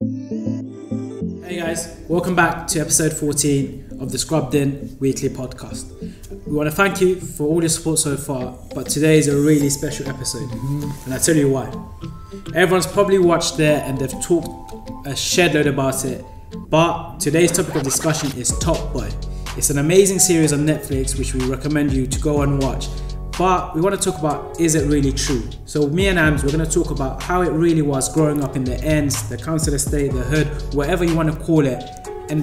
Hey guys, welcome back to episode 14 of the Scrubbed In weekly podcast. We want to thank you for all your support so far, but today is a really special episode, and I'll tell you why. Everyone's probably watched it and they've talked a shed load about it, but today's topic of discussion is Top Boy. It's an amazing series on Netflix which we recommend you to go and watch, but we want to talk about, is it really true? So me and Amz, we're going to talk about how it really was growing up in the ends, the council estate, the hood, whatever you want to call it. And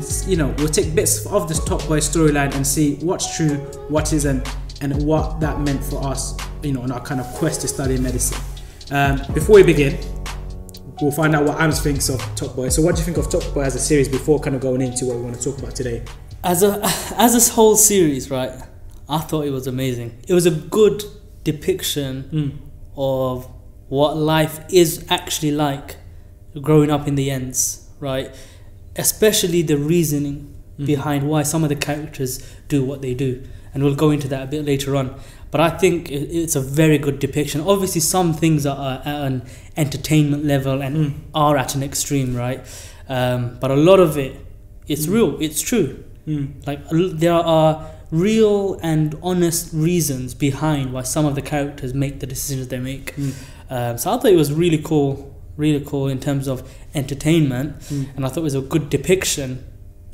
we'll take bits of this Top Boy storyline and see what's true, what isn't, and what that meant for us, on our kind of quest to study medicine. Before we begin, we'll find out what Amz thinks of Top Boy. So what do you think of Top Boy as a series before kind of going into what we want to talk about today? As this whole series, right, I thought it was amazing. It was a good depiction of what life is actually like growing up in the ends, right? Especially the reasoning behind why some of the characters do what they do. And we'll go into that a bit later on. But I think it's a very good depiction. Obviously, some things are at an entertainment level and are at an extreme, right? But a lot of it, it's real, it's true. Like, there are real and honest reasons behind why some of the characters make the decisions they make. So I thought it was really cool in terms of entertainment, and I thought it was a good depiction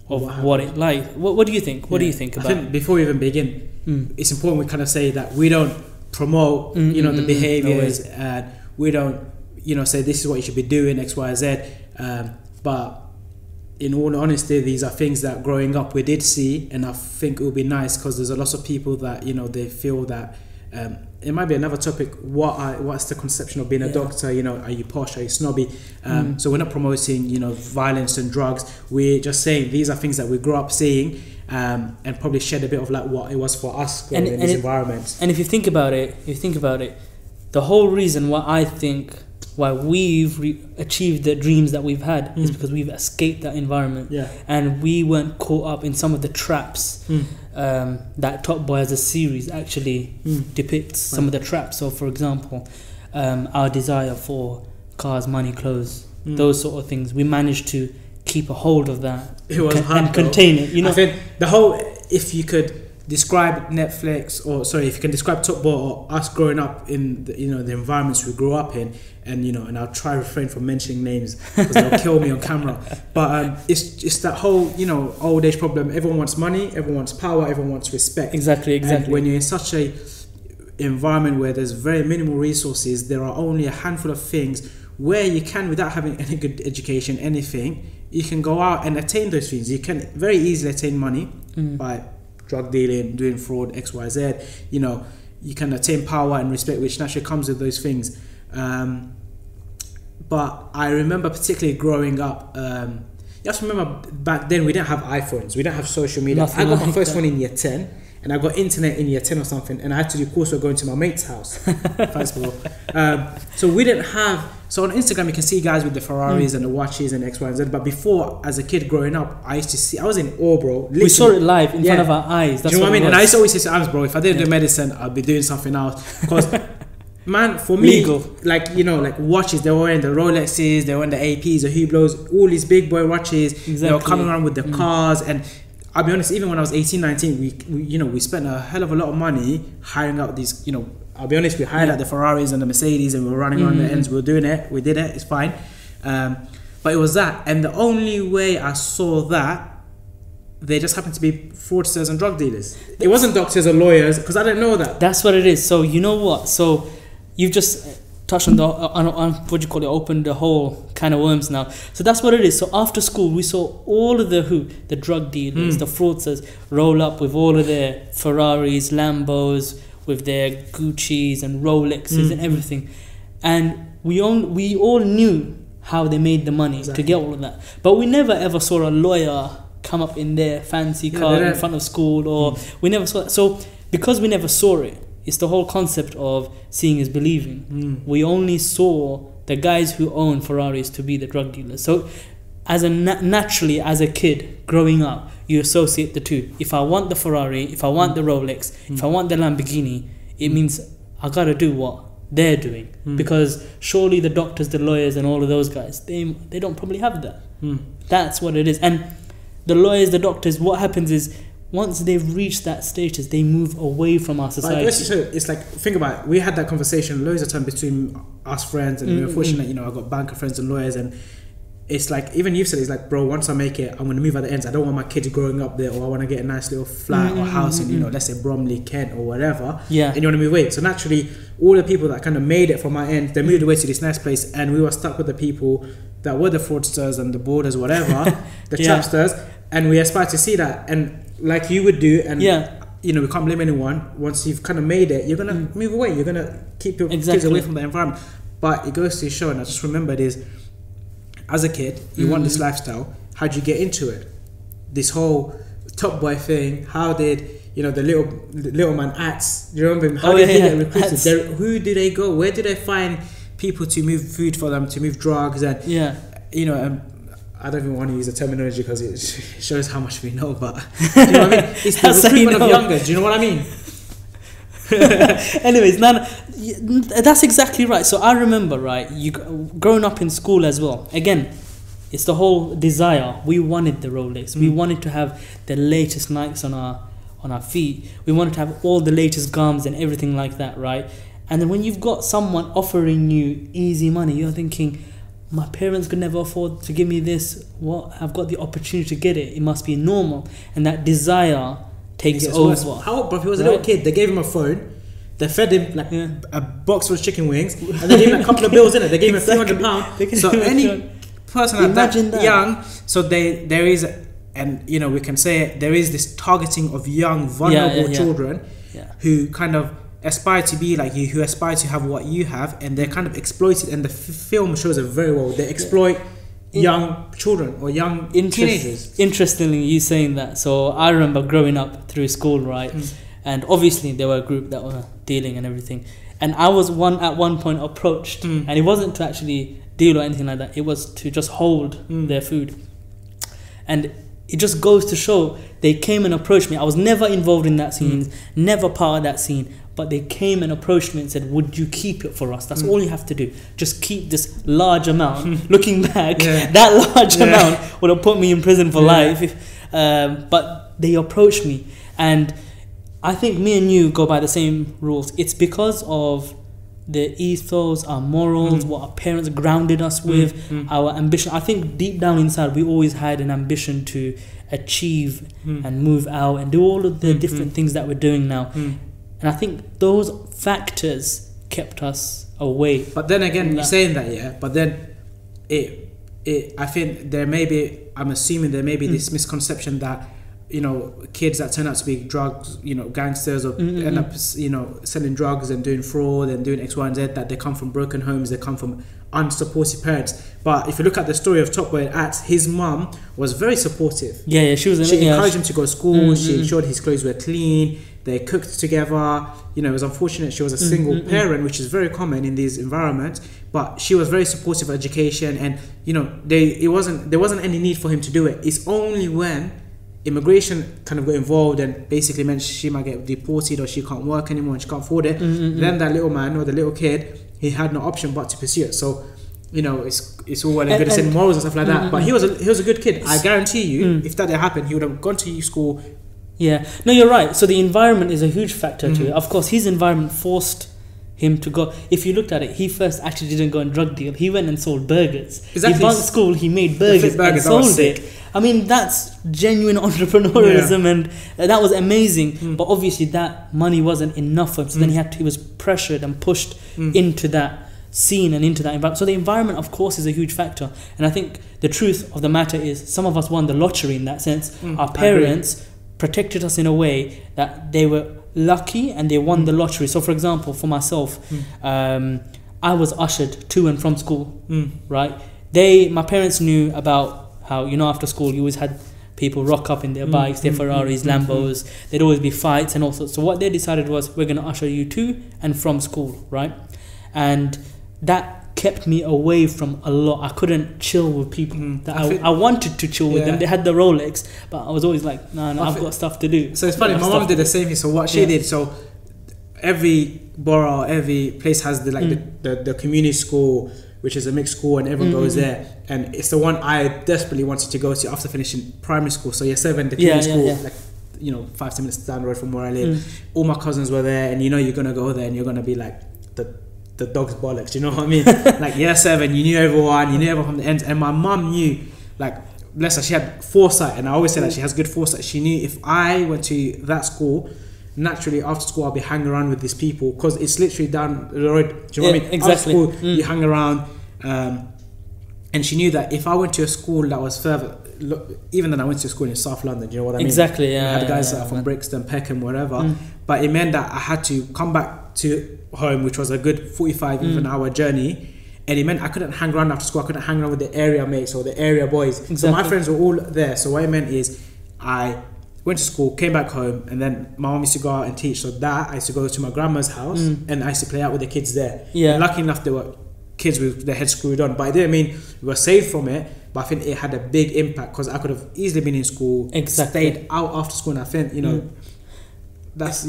of what it like. What do you think? What do you think about? I think before we even begin, it's important we kind of say that we don't promote, the behaviors, and we don't, say this is what you should be doing, X, Y, Z. But in all honesty, these are things that growing up we did see, and I think it would be nice because there's a lot of people that they feel that it might be another topic. What's the conception of being a doctor? Are you posh? Are you snobby? So we're not promoting violence and drugs. We're just saying these are things that we grew up seeing, and probably shed a bit of like what it was for us growing in these environments. And if you think about it, the whole reason why we've achieved the dreams that we've had is because we've escaped that environment, and we weren't caught up in some of the traps that Top Boy as a series actually depicts. Some of the traps. So for example, our desire for cars, money, clothes, those sort of things, we managed to keep a hold of that and contain it. I think the whole, if you could describe Netflix, if you can describe Top Boy or us growing up in the, the environments we grew up in, and I'll try to refrain from mentioning names because they'll kill me on camera. But it's that whole old age problem. Everyone wants money, everyone wants power, everyone wants respect. Exactly. And when you're in such a environment where there's very minimal resources, there are only a handful of things where you can, without having any good education, anything, you can go out and attain those things. You can very easily attain money by drug dealing, doing fraud, X, Y, Z. You can attain power and respect, which naturally comes with those things. But I remember particularly growing up, you have to remember back then we didn't have iPhones, we didn't have social media. I got my first one in year 10, and I got internet in year 10 or something, and I had to do coursework going to my mate's house. Thanks, bro. So we didn't have. So on Instagram you can see guys with the Ferraris and the watches and X, Y, and Z. But before, as a kid growing up, I used to see. I was in awe, bro. Literally. We saw it live in front of our eyes. That's do you know what I mean? And I used to always say to Amz, bro, if I didn't do medicine, I'd be doing something else. Because man, for me, like watches, they were wearing the Rolexes, they were wearing the APs, the Hublots, all these big boy watches. Exactly. They were coming around with the cars, and I'll be honest, even when I was 18, 19, we spent a hell of a lot of money hiring out these, I'll be honest, we hired out the Ferraris and the Mercedes, and we were running around the ends, we were doing it, we did it, it's fine. But it was that, and the only way I saw that, they just happened to be fraudsters and drug dealers. It wasn't doctors or lawyers, because I didn't know that. That's what it is. So you know what? So you've just touched on opened the whole kind of worms now. So that's what it is. So after school, we saw all of the drug dealers, the fraudsters, roll up with all of their Ferraris, Lambos, with their Gucci's and Rolexes and everything. And we all knew how they made the money to get all of that. But we never ever saw a lawyer come up in their fancy car in front of school, or we never saw that. So because we never saw it, it's the whole concept of seeing is believing. We only saw the guys who own Ferraris to be the drug dealers. So as naturally as a kid growing up, you associate the two. If I want the Ferrari, if I want the Rolex, if I want the Lamborghini, it means I gotta do what they're doing. Because surely the doctors, the lawyers and all of those guys, they don't probably have that. That's what it is. And the lawyers, the doctors, what happens is once they've reached that status, they move away from our society. It's like, think about it, we had that conversation loads of time between us friends, and we were fortunate, I got banker friends and lawyers, and it's like, even you've said, it's like, bro, once I make it, I'm going to move at the ends. I don't want my kids growing up there, or I want to get a nice little flat or house in, let's say Bromley, Kent or whatever. Yeah. And you want to move away. So naturally, all the people that kind of made it from my end, they moved away to this nice place, and we were stuck with the people that were the fraudsters and the boarders, whatever, the trapsters, and we aspire to see that. And like you would do, and we can't blame anyone. Once you've kind of made it, you're going to move away. You're going to keep your kids away from the environment. But it goes to show, and I just remembered is, as a kid, you want this lifestyle. How did you get into it? This whole top boy thing. How did the little man Ats? Do you remember him? How did he get recruited? Who do they go? Where do they find people to move food for them, to move drugs? And I don't even want to use the terminology because it shows how much we know. But do you know what I mean? It's the recruitment of youngers. Do you know what I mean? Anyways, that's exactly right. So I remember, right, you growing up in school as well. Again, it's the whole desire. We wanted the Rolex. We wanted to have the latest Nikes on our feet. We wanted to have all the latest gums and everything like that, right? And then when you've got someone offering you easy money, you're thinking, my parents could never afford to give me this. What? I've got the opportunity to get it. It must be normal. And that desire takes over. How old, bro? He was a little kid. They gave him a phone. They fed him a box full of chicken wings, and they gave him a couple of bills in it. They gave him £300. So any person that young, so there is, and we can say it, there is this targeting of young, vulnerable children who kind of aspire to be like you, who aspire to have what you have, and they're kind of exploited. And the film shows it very well. They exploit young children or young teenagers. Interestingly, you saying that. So I remember growing up through school, right? And obviously there were a group that were dealing and everything. And I was at one point approached, and it wasn't to actually deal or anything like that. It was to just hold their food. And it just goes to show, they came and approached me. I was never involved in that scene, never part of that scene. But they came and approached me and said, would you keep it for us? That's all you have to do. Just keep this large amount. Looking back, that large amount would have put me in prison for life. But they approached me. And I think me and you go by the same rules. It's because of the ethos, our morals, what our parents grounded us with, our ambition. I think deep down inside, we always had an ambition to achieve and move out and do all of the different things that we're doing now. And I think those factors kept us away. But then again, you're saying that, but then I think I'm assuming there may be this misconception that, kids that turn out to be drugs, gangsters, or end up, selling drugs and doing fraud and doing X, Y, and Z, that they come from broken homes, they come from unsupportive parents. But if you look at the story of Top Boy Ats, his mum was very supportive. She encouraged him to go to school. She ensured his clothes were clean. They cooked together. It was unfortunate she was a single parent, which is very common in these environments. But she was very supportive of education, and there wasn't any need for him to do it. It's only when immigration kind of got involved and basically meant she might get deported or she can't work anymore and she can't afford it. Then that little man or the little kid, he had no option but to pursue it. So it's all well and good to send morals and stuff like that. But he was a good kid. I guarantee you, if that had happened, he would have gone to school. Yeah, no, you're right. So the environment is a huge factor to it. Of course, his environment forced him to go. If you looked at it, he first actually didn't go on drug deal. He went and sold burgers. Exactly. He bunked school, he made burgers and sold it. I mean, that's genuine entrepreneurialism, and that was amazing. But obviously, that money wasn't enough for him. So then he was pressured and pushed into that scene and into that environment. So the environment, of course, is a huge factor. And I think the truth of the matter is, some of us won the lottery in that sense. Our parents protected us in a way that they were lucky and they won the lottery. So for example, for myself, I was ushered to and from school, right? My parents knew about how, after school you always had people rock up in their bikes, their Ferraris, Lambos. There'd always be fights and all sorts. So what they decided was, we're going to usher you to and from school, right? And that kept me away from a lot. I couldn't chill with people that I wanted to chill with them. They had the Rolex, but I was always like, no, I've got stuff to do. So it's funny, my mom did the same thing. So what she did, so every borough, every place has the community school, which is a mixed school, and everyone goes there. And it's the one I desperately wanted to go to after finishing primary school. So year 7, the community school, like 5-10 minutes down the road from where I live. All my cousins were there, and you're gonna go there, and you're gonna be like the dog's bollocks. You know what I mean? Like year 7, you knew everyone from the ends, and my mum knew, like, bless her, she had foresight, and I always say that she has good foresight. She knew if I went to that school, naturally after school I'll be hanging around with these people, because it's literally down the road. Do you know what I mean? Exactly. After school, you hang around, and she knew that if I went to a school that was further, even then I went to a school in South London. Do you know what I mean? Exactly. Yeah. I had guys that are from Brixton, Peckham, wherever, but it meant that I had to come back to home, which was a good 45 even hour journey. And it meant I couldn't hang around after school. I couldn't hang around with the area mates or the area boys. Exactly. So my friends were all there. So what it meant is I went to school, came back home, and then my mom used to go out and teach. So that I used to go to my grandma's house, and I used to play out with the kids there. Yeah. And lucky enough, there were kids with their heads screwed on. But it didn't mean we were saved from it. But I think it had a big impact, because I could have easily been in school, stayed out after school, and I think, that's,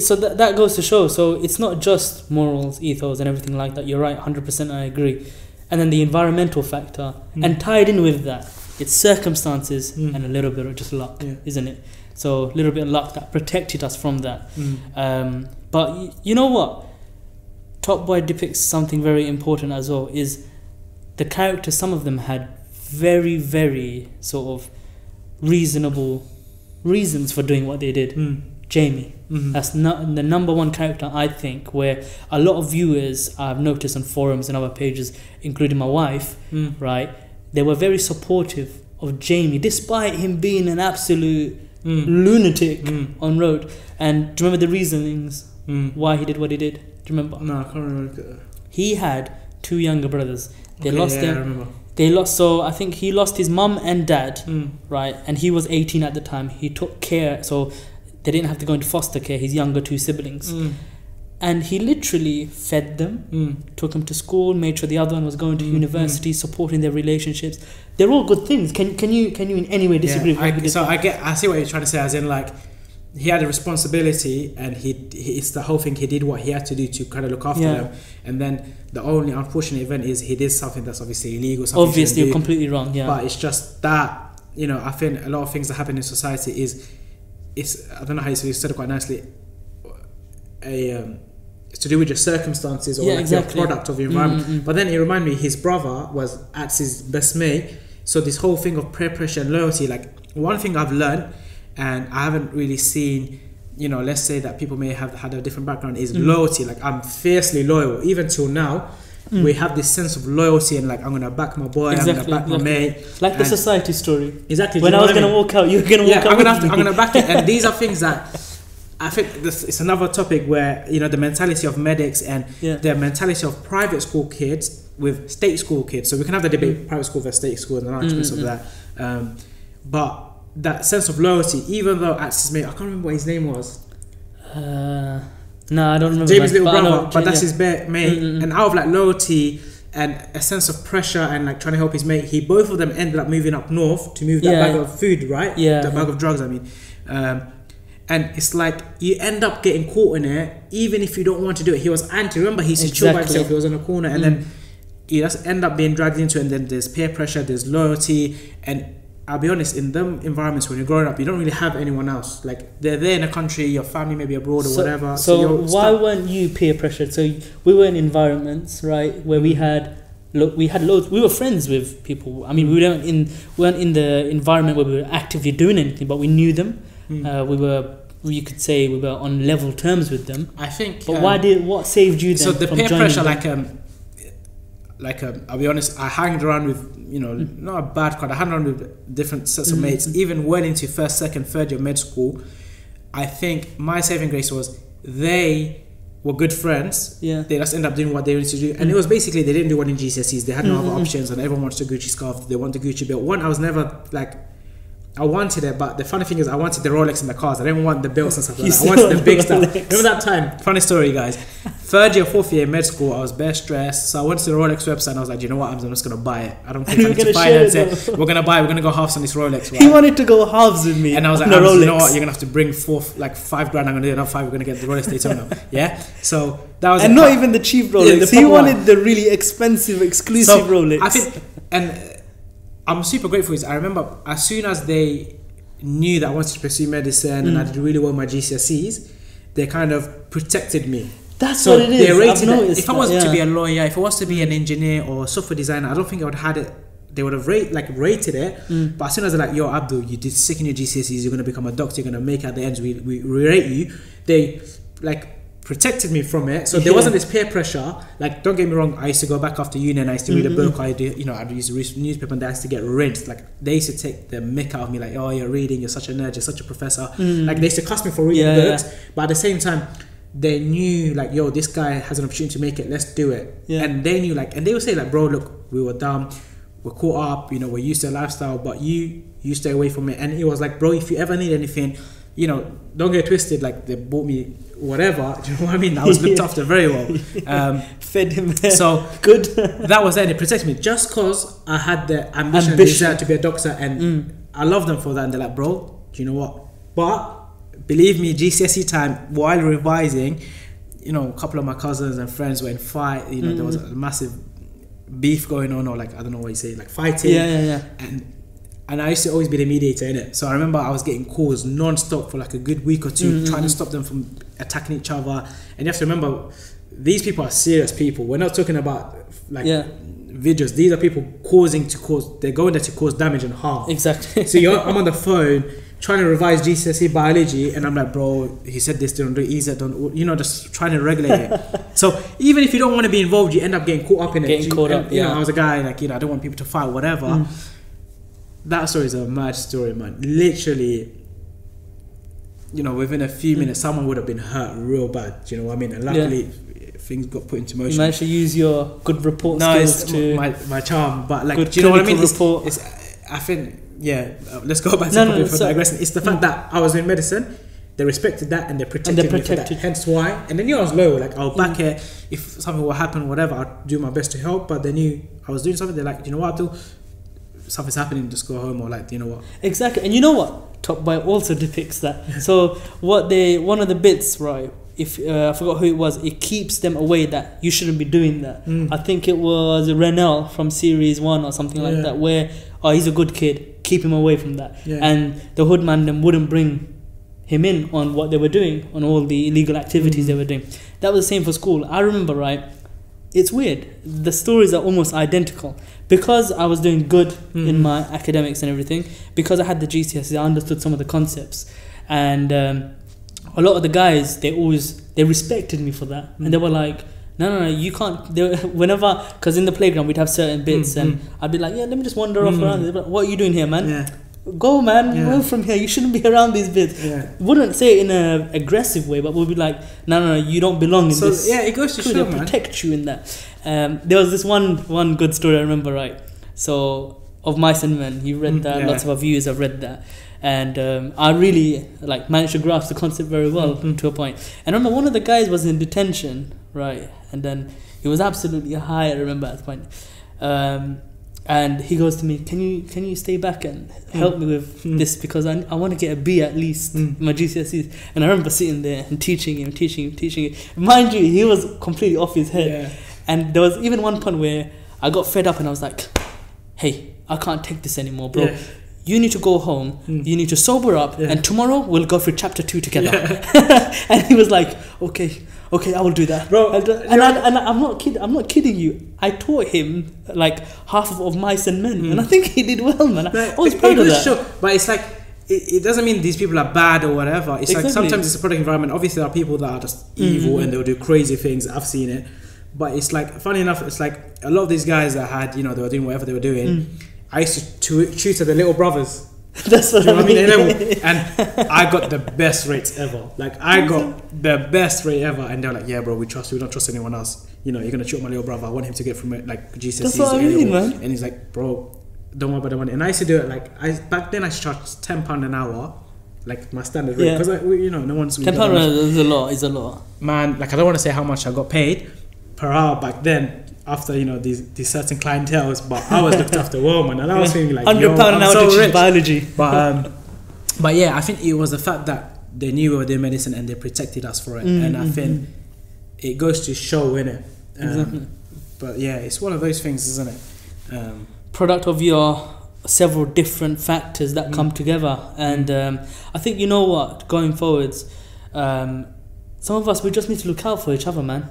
So that goes to show. So it's not just morals, ethos, and everything like that. You're right, 100%. I agree. And then the environmental factor, and tied in with that, it's circumstances and a little bit of just luck, isn't it? So a little bit of luck that protected us from that. But you know what? Top Boy depicts something very important as well. Is the characters? Some of them had very, very sort of reasonable reasons for doing what they did. Jamie, that's not the number one character, I think, where a lot of viewers I've noticed on forums and other pages, including my wife, right, they were very supportive of Jamie, despite him being an absolute lunatic on road. And do you remember the reasonings why he did what he did? Do you remember? No, I can't remember. He had 2 younger brothers. They lost them. I remember. They lost, so I think he lost his mum and dad, right? And he was 18 at the time. He took care, so they didn't have to go into foster care, his younger 2 siblings. And he literally fed them, took them to school, made sure the other one was going to university, supporting their relationships. They're all good things. Can you in any way disagree with I see what you're trying to say, as in, like, he had a responsibility, and it's the whole thing, he did what he had to do to kind of look after them. And then the only unfortunate event is he did something that's obviously illegal. Obviously, you're completely wrong, But it's just that, I think a lot of things that happen in society it's I don't know how you said it quite nicely. It's to do with your circumstances, or your product of your environment. But then it reminded me, his brother was Atz's best mate. So this whole thing of peer pressure and loyalty, like, one thing I've learned, and I haven't really seen, let's say that people may have had a different background, is loyalty. Like, I'm fiercely loyal, even till now. We have this sense of loyalty, and, like, I'm gonna back my boy, I'm gonna back my mate, like the society story. Exactly. When I was gonna walk out, you were gonna walk out. I'm gonna back it. And these are things that I think it's another topic where, the mentality of medics and the mentality of private school kids with state school kids. So we can have the debate, private school versus state school, and the arguments of that. But that sense of loyalty, even though Atz's mate, I can't remember what his name was. No, I don't remember. Jamie's little brother, but that's his mate. And out of, like, loyalty and a sense of pressure and, like, trying to help his mate, both of them ended up moving up north to move that bag of food, right? That bag of drugs, I mean. And it's like, you end up getting caught in it, even if you don't want to do it. He was anti. Remember, he used to chill by himself. He was in a corner, and then you just end up being dragged into it. And then there's peer pressure, there's loyalty, and I'll be honest, in them environments, when you're growing up, you don't really have anyone else. Like, they're there in a country, your family may be abroad or whatever. So why weren't you peer pressured? So we were in environments, right, where we had loads. We were friends with people. I mean, we weren't in the environment where we were actively doing anything, but we knew them. You could say we were on level terms with them. I think. But what saved you then? So the from peer pressure, them? I'll be honest, I hanged around with, not a bad crowd. I hung around with different sets of mates, even well into 1st, 2nd, 3rd year med school. I think my saving grace was they were good friends. They just ended up doing what they wanted to do. And it was basically, they didn't do one in GCSEs. They had no other options, and everyone wants a Gucci scarf. They want a Gucci belt. I was never, like, I wanted it, but the funny thing is, I wanted the Rolex in the cars. I didn't want the belts and stuff like that. I wanted the big stuff. Remember that time? Funny story, guys. 3rd year, 4th year in med school, I was bare stressed. So I went to the Rolex website and I was like, you know what? I'm just going to buy it. I don't think I need to finance it. We're going to buy it. We're going to go halves on this Rolex. Right? He wanted to go halves with me. And I was like, you know what? You're going to have to bring 5 grand. I'm going to do another 5. We're going to get the Rolex Daytona. Yeah? So that was... And not even the cheap Rolex. He wanted the really expensive, exclusive Rolex. I think... And I'm super grateful. I remember as soon as they knew that I wanted to pursue medicine and I did really well in my GCSEs, they kind of protected me. That's what it is. They rated it. If I was to be a lawyer, if I was to be an engineer or a software designer, I don't think I would have had it. They would have rated it. But as soon as they're like, yo, Abdul, you did sick in your GCSEs, you're going to become a doctor, you're going to make it at the end, we rate you. They protected me from it. So there wasn't this peer pressure. Like, don't get me wrong, I used to go back after uni and I used to read a book. I'd used to read newspaper and I used to get rinsed. Like, they used to take the mick out of me, like, oh, you're reading, you're such a nerd, you're such a professor. Like, they used to cuss me for reading books. But at the same time, they knew, like, yo, this guy has an opportunity to make it, let's do it. And they knew, like, and they would say, like, bro, look, we were dumb, we're caught up, we're used to a lifestyle, but you stay away from it. And it was like, bro, if you ever need anything, don't get twisted, like, they bought me whatever, do you know what I mean? I was looked after very well. Fed him. So good. That was it. It protected me just because I had the ambition and desire to be a doctor, and I love them for that. And they're like, bro, do you know what? But believe me, GCSE time, while revising, a couple of my cousins and friends were in fight. There was a massive beef going on, or like, I don't know what you say, like fighting. And I used to always be the mediator in it. So I remember I was getting calls non-stop for like a good week or two, trying to stop them from attacking each other. And you have to remember, these people are serious people. We're not talking about like videos. These are people they're going there to cause damage and harm. Exactly. So I'm on the phone trying to revise GCSE biology, and I'm like, bro, he said this, don't do it, he said don't, just trying to regulate it. So even if you don't want to be involved, you end up getting caught up in it. I was a guy, like, I don't want people to fight, whatever. That story is a mad story, man. Literally, within a few minutes, someone would have been hurt real bad. Do you know what I mean? And luckily, things got put into motion. You managed to use your good report skills to my charm, but like, good, do you know what I mean? Report. I think, let's go back to for digressing. It's the fact that I was in medicine. They respected that and they protected me for that. Hence why. And they knew I was loyal. Like, I'll back it. If something will happen, whatever, I'll do my best to help. But they knew I was doing something. They're like, you know what, Abdul? Something's happening, just go home, or like, you know what? Exactly. And you know what? Top Boy also depicts that. So one of the bits, right? If I forgot who it was, it keeps them away that you shouldn't be doing that. I think it was Renell from series 1 or something like that, where he's a good kid, keep him away from that. And the hoodman then wouldn't bring him in on what they were doing, on all the illegal activities they were doing. That was the same for school. I remember, right? It's weird. The stories are almost identical. Because I was doing good in my academics and everything, because I had the GCSEs, I understood some of the concepts. And a lot of the guys, they respected me for that. And they were like, no, you can't. Whenever, because in the playground we'd have certain bits, and I'd be like, let me just wander off around. They'd be like, what are you doing here, man? Go, man, move from here. You shouldn't be around these bits. Wouldn't say it in an aggressive way, but we'd be like, no, you don't belong in this. Yeah, it goes to show, man. Protect you in that. There was this one good story I remember, right? So, of Mice and Men, you read that. Lots of our viewers have read that. And I really managed to grasp the concept very well to a point. And I remember one of the guys was in detention, right? And then he was absolutely high, I remember at the point. And he goes to me, can you stay back and help me with this, because I want to get a B at least in my GCSEs. And I remember sitting there and teaching him. Mind you, he was completely off his head. And there was even one point where I got fed up and I was like, hey, I can't take this anymore, bro. You need to go home, you need to sober up, and tomorrow we'll go through chapter 2 together. And he was like, okay, I will do that, bro. And I'm not kidding you. I taught him like half of Mice and Men, and I think he did well, man. I was proud of that. Sure, but it's like, it doesn't mean these people are bad or whatever. It's like, sometimes it's a product environment. Obviously, there are people that are just evil and they'll do crazy things. I've seen it. But it's like, funny enough, it's like a lot of these guys that had, they were doing whatever they were doing. I used to tutor the little brothers. That's what I mean. And I got the best rates ever. Like, I got the best rate ever. And they're like, yeah, bro, we trust you. We don't trust anyone else. You're going to tutor my little brother. I want him to get from like GCSEs. That's what I mean, man. And he's like, bro, don't worry about the money. And I used to do it back then I charged £10 an hour, like my standard rate, because no one's really £10 is a lot. Man, like I don't want to say how much I got paid per hour back then after these certain clienteles, but I was looked after well, man, and I was feeling like £100 an hour to teach biology. But yeah, I think it was the fact that they knew we were doing medicine and they protected us for it, and I think it goes to show, innit? Exactly. But yeah, it's one of those things, isn't it? Product of your several different factors that come together, and I think going forwards, some of us, we just need to look out for each other, man.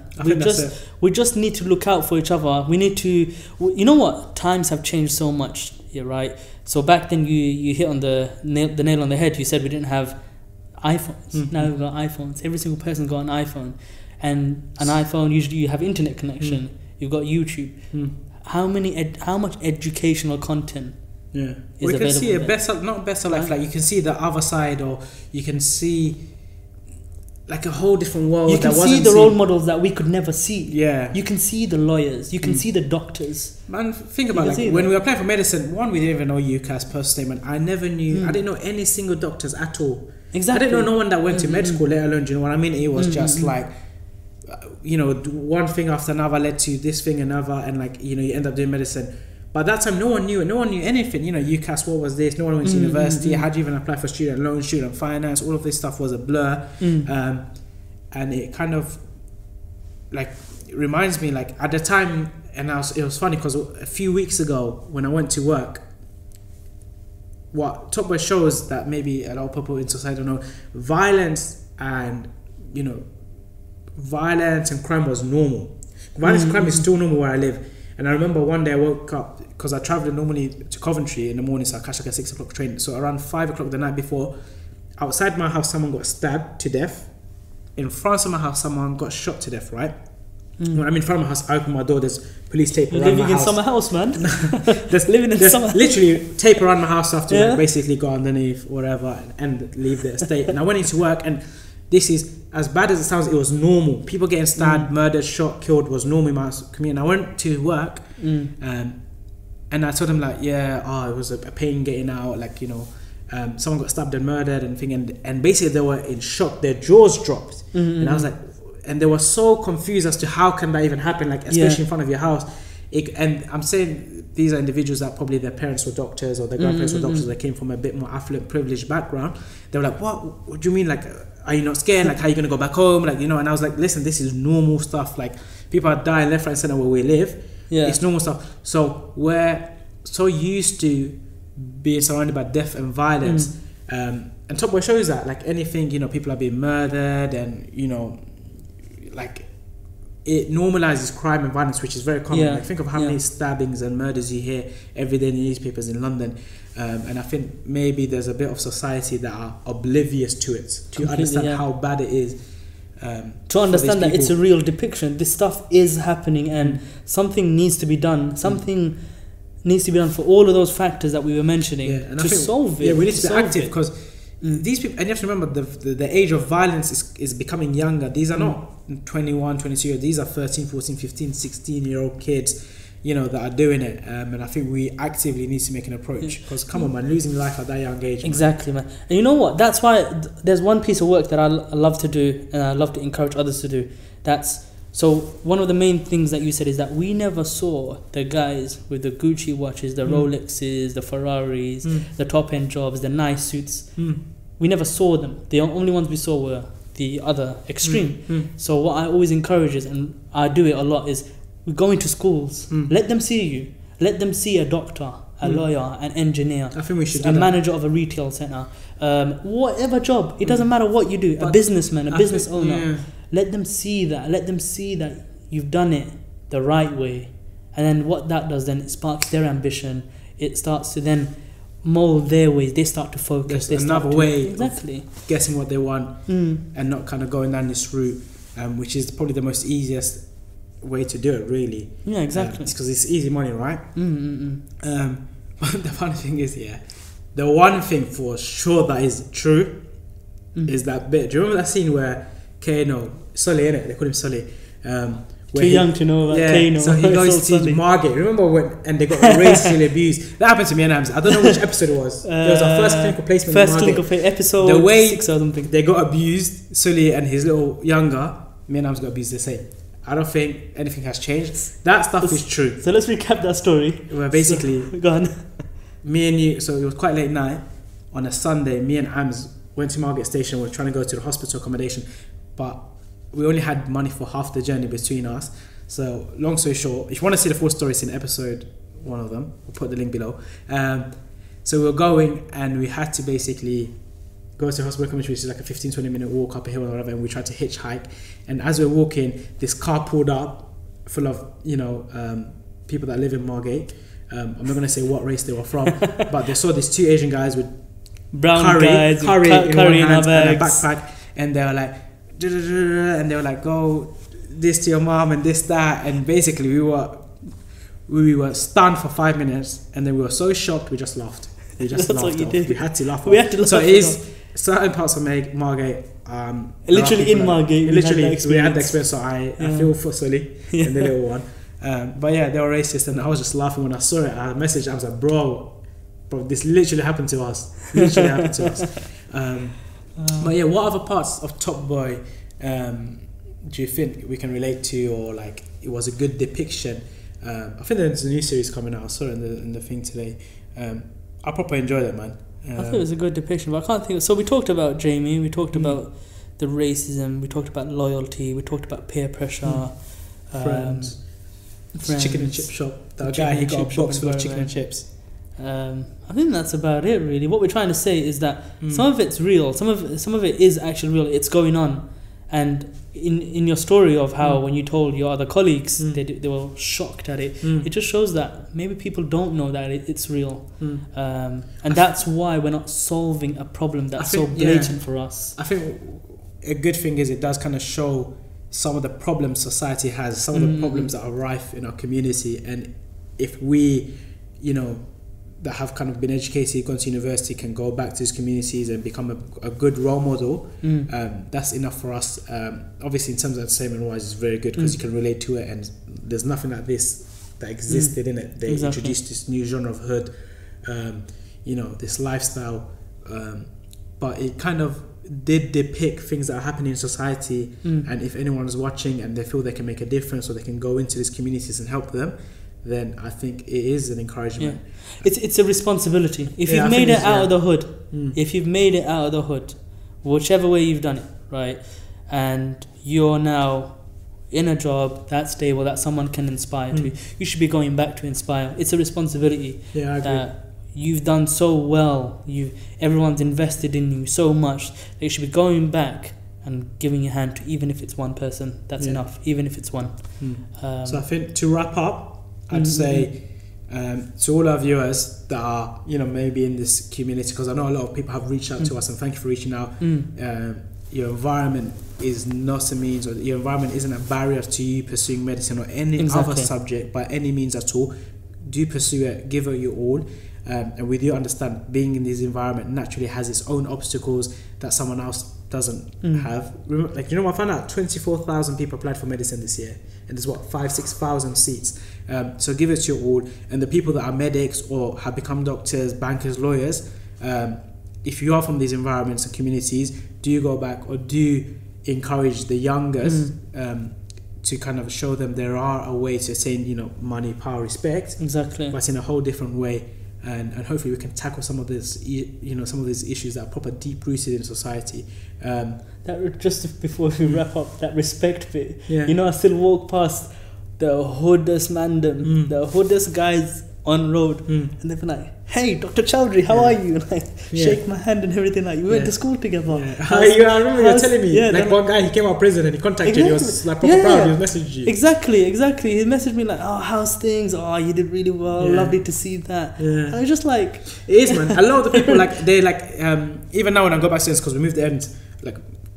We just need to look out for each other. We need to, times have changed so much, right? So back then you hit on the nail on the head. You said we didn't have iPhones. Now we've got iPhones. Every single person's got an iPhone, and an iPhone, usually you have internet connection. You've got YouTube. How much educational content? Yeah, we can see not better life. Like you can see the other side, or you can see like a whole different world. You can see the role models that we could never see. Yeah, you can see the lawyers. You can see the doctors. Man, think about when we were applying for medicine. One, we didn't even know UCAS personal statement. I never knew. I didn't know any single doctors at all. Exactly. I didn't know no one that went to med school, let alone. Do you know what I mean? It was just like, one thing after another led to this thing another, and you end up doing medicine. By that time, no one knew anything. UCAS, what was this? No one went to university. How do you even apply for student loan, student finance? All of this stuff was a blur. And it kind of it reminds me, at the time, and it was funny because a few weeks ago when I went to work, what Top Boy shows that maybe a lot of people in society don't know, violence and crime was normal. Violence and crime is still normal where I live. And I remember one day I woke up, because I travelled normally to Coventry in the morning, so I catch a 6 o'clock train. So around 5 o'clock the night before, outside my house someone got stabbed to death. In front of my house someone got shot to death, right? When I'm in front of my house, I open my door, there's police tape around my house. Living in summer house, man. There's literally tape around my house after basically go underneath, whatever, and leave the estate. And I went into work, and this is, as bad as it sounds, it was normal. People getting stabbed, murdered, shot, killed was normal in my community. And I went to work, and I told them it was a pain getting out, someone got stabbed and murdered and basically they were in shock. Their jaws dropped, and I was like, and they were so confused as to how can that even happen, especially in front of your house. And I'm saying these are individuals that probably their parents were doctors or their grandparents were doctors. They came from a bit more affluent, privileged background. They were like, what do you mean? Are you not scared? How are you going to go back home? And I was like, listen, this is normal stuff. People are dying left, right, and center where we live. Yeah. It's normal stuff. So we're so used to being surrounded by death and violence. And Top Boy shows that, anything, people are being murdered, and, it normalizes crime and violence, which is very common. Think of how many stabbings and murders you hear every day in the newspapers in London. And I think maybe there's a bit of society that are oblivious to it, to understand how bad it is. To understand that it's a real depiction. This stuff is happening, and something needs to be done. Something needs to be done for all of those factors that we were mentioning to solve it. Yeah, we need to be active, because these people, and you have to remember the age of violence is becoming younger. These are not 21, 22 years. These are 13, 14, 15, 16-year-old kids, that are doing it. And I think we actively need to make an approach, because come on, man, losing life at that young age. Exactly, man. And you know what? That's why there's one piece of work that I love to do, and I love to encourage others to do. So one of the main things that you said is that we never saw the guys with the Gucci watches, the Rolexes, the Ferraris, the top-end jobs, the nice suits. We never saw them. The only ones we saw were the other extreme. So what I always encourage is, and I do it a lot, is we go into schools, let them see you. Let them see a doctor, a lawyer, an engineer, I think we should a manager of a retail centre, whatever job. It doesn't matter what you do, a businessman, a business owner. Let them see that. Let them see that you've done it the right way. And then what that does, then it sparks their ambition. It starts to then mold their ways. They start to focus. There's another way of getting what they want, and not kind of going down this route, which is probably the most easiest way to do it, really. Yeah, exactly. It's because it's easy money, right? But the funny thing is, the one thing for sure that is true is that bit. Do you remember that scene where Kano, Sully, innit? They call him Sully. Too young to know about Kano. So he goes to see Margate. Remember and they got racially abused? That happened to me and Amz. I don't know which episode it was. It was our first clinical placement. Episode the way 6 or something. They got abused, Sully and his little younger, me and Amz got abused the same. I don't think anything has changed. That stuff is true. So let's recap that story. Where basically, go on. Me and you, so it was quite late night on a Sunday. Me and Amz went to Margate Station. We were trying to go to the hospital accommodation, but we only had money for half the journey between us. So long story short, if you want to see the full story, it's in episode 1 of them. We'll put the link below. So we were going and we had to basically go to the hospital accommodation, which is like a 15-20 minute walk up a hill or whatever, and we tried to hitchhike. And as we were walking, this car pulled up full of, people that live in Margate. I'm not going to say what race they were from, but they saw these 2 Asian guys with brown curry guys in one hand and a bags. backpack, and they were like, and they were like, go this to your mom and this, that. And basically we were stunned for 5 minutes, and then we were so shocked we just laughed. We just That's laughed. what you did. We had to laugh. We had to laugh. So it is certain parts of Margate. Literally in Margate. We had the experience. So I feel for Sully and the little one. But yeah, they were racist, and I was just laughing when I saw it. I messaged. I was like, bro, this literally happened to us. But yeah, what other parts of Top Boy do you think we can relate to, or like it was a good depiction? I think there's a new series coming out. I saw it in the thing today. I proper enjoyed it, man. I thought it was a good depiction, but I can't think. So we talked about Jamie. We talked about the racism. We talked about loyalty. We talked about peer pressure. Friends. Chicken and chip shop. That guy, he got a box full of chicken and chips. I think that's about it, really. What we're trying to say is that some of it's real. Some of it is actually real. It's going on. And in your story of how when you told your other colleagues, they were shocked at it. It just shows that maybe people don't know that it's real. And that's why we're not solving a problem that's so blatant for us. I think a good thing is it does kind of show some of the problems society has, some of the problems that are rife in our community. And if we, that have kind of been educated, gone to university, can go back to these communities and become a good role model, that's enough for us. Obviously, in terms of entertainment-wise, it's very good because you can relate to it, and there's nothing like this that existed in it. They introduced this new genre of hood, this lifestyle, but it kind of did depict things that are happening in society, and if anyone is watching and they feel they can make a difference or they can go into these communities and help them, then I think it is an encouragement. It's a responsibility. If you've made it out of the hood, whichever way you've done it, right, and you're now in a job that's stable, that someone can inspire to, you should be going back to inspire. It's a responsibility. I agree. You've done so well. Everyone's invested in you so much that you should be going back and giving your hand to, even if it's one person. That's enough. Even if it's one. So I think to wrap up, I'd say to all our viewers that are maybe in this community, because I know a lot of people have reached out to us, and thank you for reaching out. Your environment is not a means, or your environment isn't a barrier to you pursuing medicine or any other subject by any means at all. Do pursue it, give it your all. And we do understand being in this environment naturally has its own obstacles that someone else doesn't have. Remember, I found out 24,000 people applied for medicine this year, and there's 5,000-6,000 seats. So give it your all. And the people that are medics or have become doctors, bankers, lawyers, if you are from these environments and communities, do go back or do encourage the youngest to kind of show them there are a way to attain money, power, respect. Exactly. But in a whole different way. And hopefully we can tackle some of this, some of these issues that are proper deep rooted in society. That just before we wrap up, that respect bit. I still walk past the hoodest mandem, the hoodest guys on road, and they'll be like, "Hey, Dr. Chowdhury, how are you?" Shake my hand and everything. We went to school together. I remember you were telling me, one guy, he came out of prison and he contacted you. He was proper proud. He messaged you. Exactly. He messaged me "Oh, how's things? Oh, you did really well. Lovely to see that." And I was just like, it is, man. A lot of the people even now when I go back to this, because we moved the end,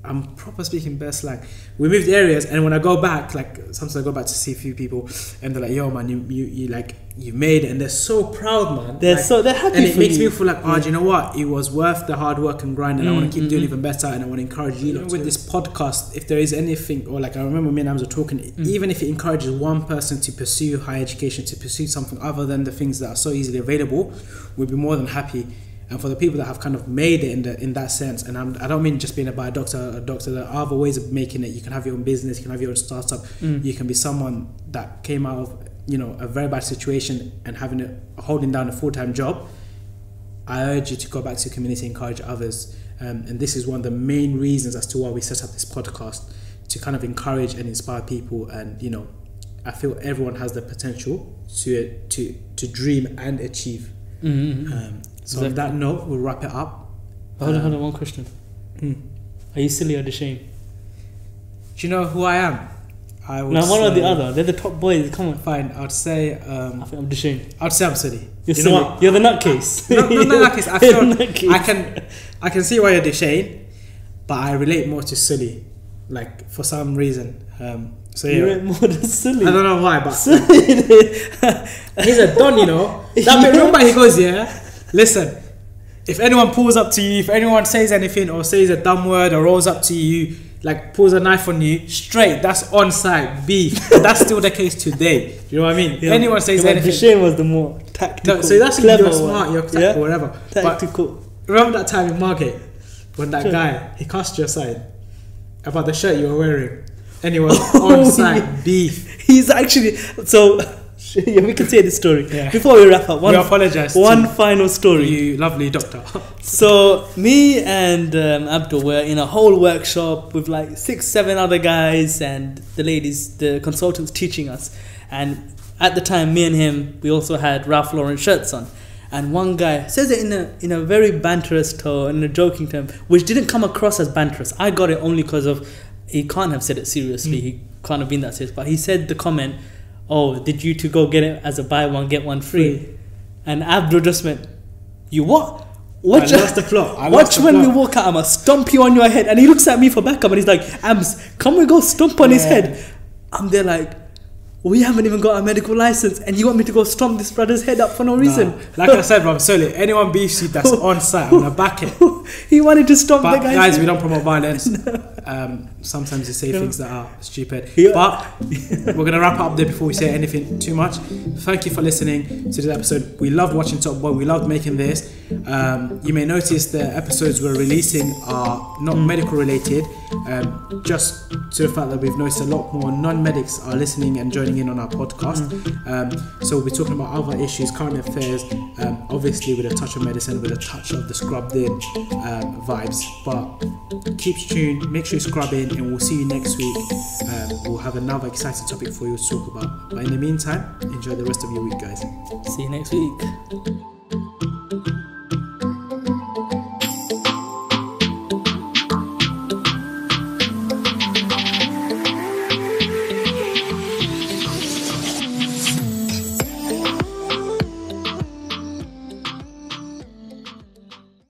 I'm proper speaking best slang. We moved areas, and when I go back, like sometimes I go back to see a few people, and they're like, "Yo, man, you like you made it," and they're so proud, man. They're like, happy, and it for makes you. me feel like, oh, do you know what? It was worth the hard work and grind, and I want to keep doing even better, and I want to encourage you. With this podcast, if there is anything, or like I remember me and Amz were talking, even if it encourages one person to pursue higher education, to pursue something other than the things that are so easily available, we'd be more than happy. And for the people that have kind of made it in that sense, and I don't mean just being a doctor. There are other ways of making it. You can have your own business, you can have your own startup, you can be someone that came out of, you know, a very bad situation and holding down a full-time job. I urge you to go back to your community, encourage others, and this is one of the main reasons as to why we set up this podcast, to kind of encourage and inspire people. And you know, I feel everyone has the potential to dream and achieve. So on that note, we'll wrap it up. Hold on, one question. Are you silly or ashamed? Do you know who I am? I would one or the other. They're the top boys. Come on. Fine, I'd say... I think I'm ashamed. I'd say I'm silly. You're silly. Know what? You're the nutcase. No, not nutcase. I feel I can see why you're ashamed, but I relate more to silly, like for some reason. So yeah. You relate more to silly. I don't know why, but he's a don, you know. That bit, remember he goes, yeah. Listen, if anyone pulls up to you, if anyone says anything or says a dumb word or rolls up to you, like pulls a knife on you, straight, that's on-site beef. That's still the case today. You know what I mean? Yeah. Anyone says anything. Shane was the more tactical. No, so that's clever you're smart, you're tactical, whatever. Tactical. But remember that time in Margate when that guy, he cast you aside about the shirt you were wearing, and he was on-site beef. He's actually yeah, we can say this story before we wrap up. We apologize. One final story. You lovely doctor. So me and Abdul were in a whole workshop with like 6-7 other guys and the ladies, the consultants teaching us. And at the time, me and him, we also had Ralph Lauren shirts on. And one guy says it in a very banterous tone, in a joking term, which didn't come across as banterous. I got it only because of he can't have said it seriously. He can't have been that serious. But he said the comment, "Oh, did you two go get it as a buy one get one free?" And Abdul just went, "You what? Watch lost the plot. Watch when we walk out, I'ma stomp you on your head." And he looks at me for backup and he's like, "Amz, come we go stomp on his head." I'm there like, we haven't even got a medical license and you want me to go stomp this brother's head up for no reason? Like I said, bro, sorry, anyone beefs you that's on site, I'm gonna back it. He wanted to stomp but the guy's guys, head. we don't promote violence. Sometimes you say things that are stupid. But we're gonna wrap up there before we say anything too much. Thank you for listening to this episode. We loved watching Top Boy. We loved making this. You may notice the episodes we're releasing are not medical related, just to the fact that we've noticed a lot more non-medics are listening and joining in on our podcast. So we'll be talking about other issues, current affairs, obviously with a touch of medicine, with a touch of the scrubbed in vibes. But keep tuned, make sure you scrub in, and we'll see you next week. We'll have another exciting topic for you to talk about. But in the meantime, enjoy the rest of your week, guys. See you next week.